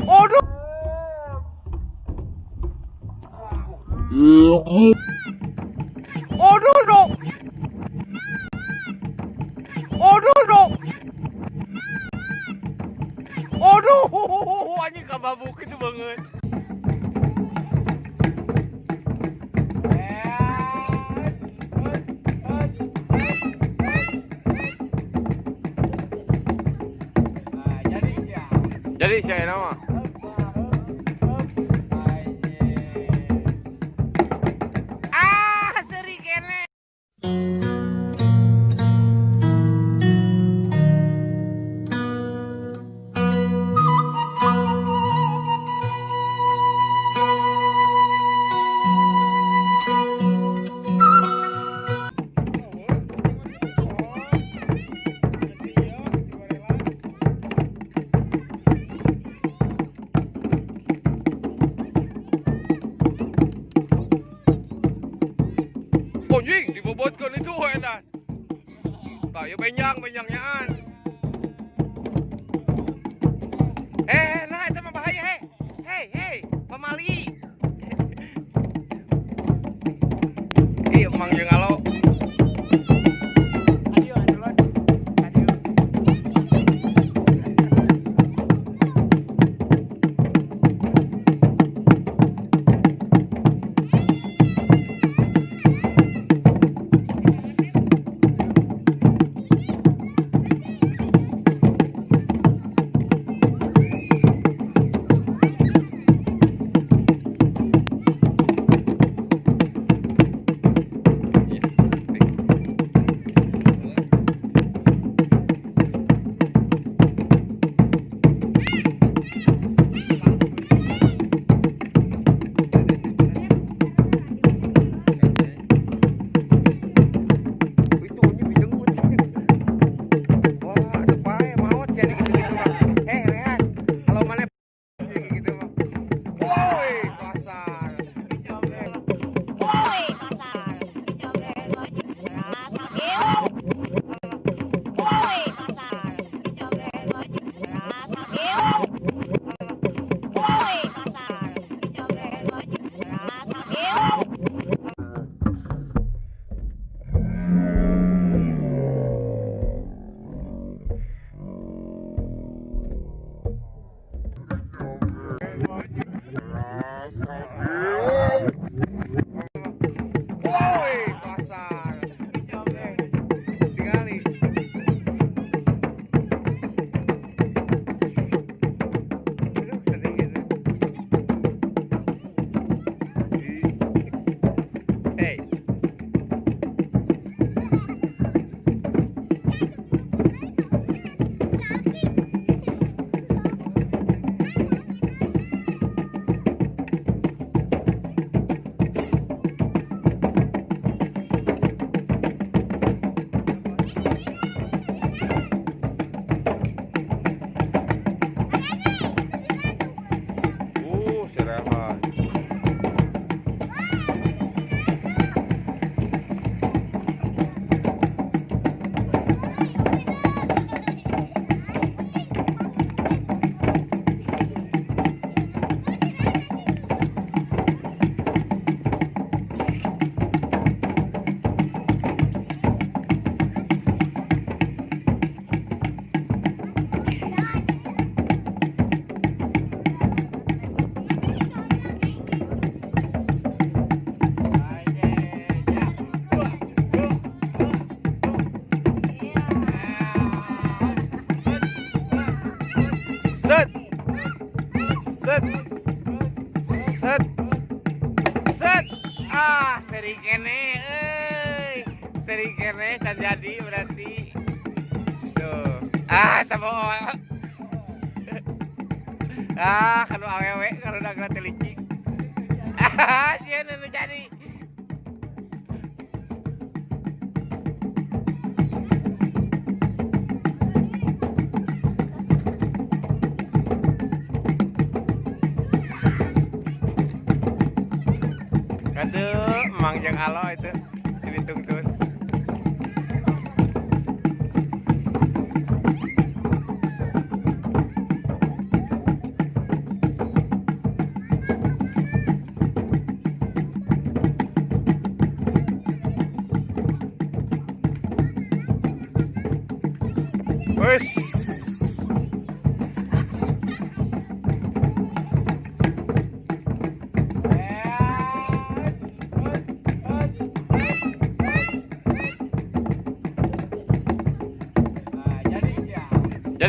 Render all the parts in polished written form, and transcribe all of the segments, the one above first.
Aduh. Aduh dong. Aduh dong. Aduh, anjing kababuk itu banget. Jadi saya nama. Seri kene. Anjing dibobotkan itu edan. Tak ya benyang-benyangnyaan. Nah itu mah bahaya hei, pemali. Emang jeung alo. Set. Seri kene seri kene can jadi berarti. Tuh. Tabo. Kalau awewe kalau udah gerak telicik. Sieun nu jadi. Aduh, emang jeung alo itu si ditungtun.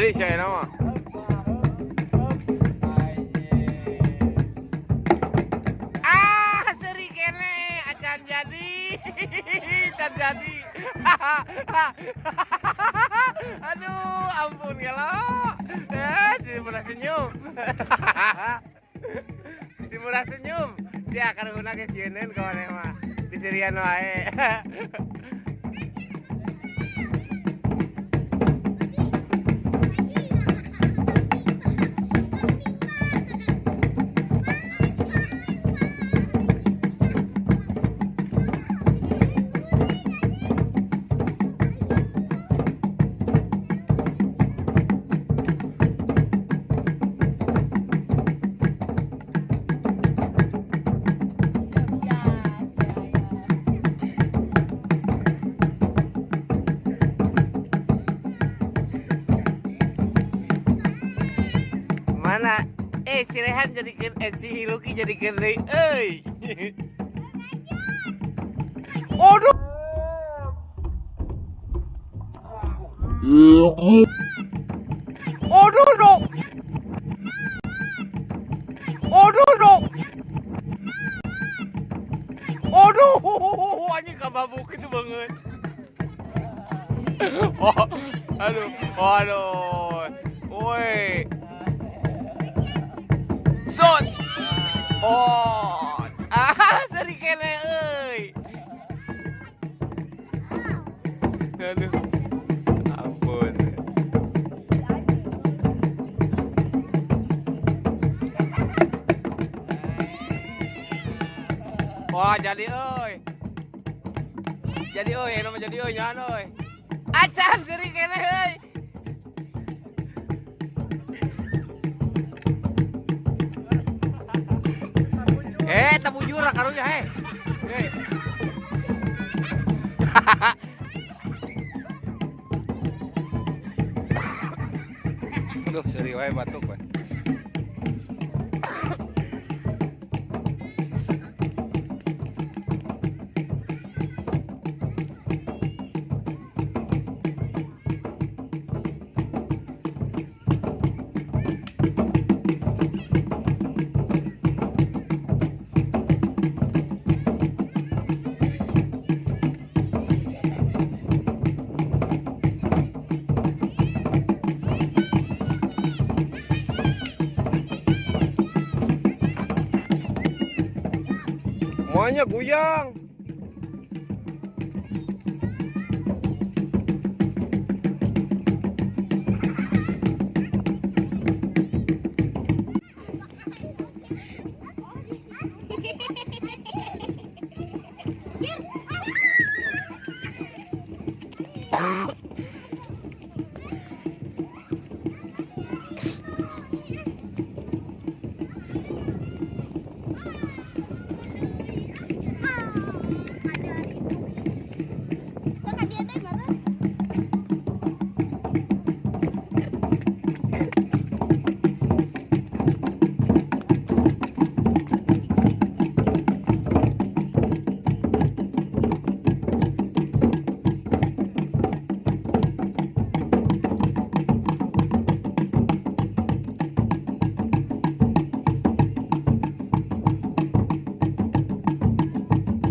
Indonesia ya nama. Seri kene acan jadi. Acan jadi. Aduh, ampun kalau. Si murah senyum. Si murah senyum. Si akan guna ke CNN kawan mah. Di Sirian wae. Mana? Si Rehan jadikan si Lucky jadikan Rey. Aduh. Aduh dong. Aduh dong. Aduh, anjing kababuk itu banget. Oh, aduh. Aduh. Woi. Sot. Oh. Seri kene euy. Aduh. Ampun. Wah, jadi euy. Jadi euy, anu mah jadi euy nyan euy. Acan seri kene euy. Tabujur lah karunya Aduh, seri wae batuk wae. Semuanya goyang.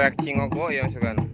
Kayak cingoko yang sekarang.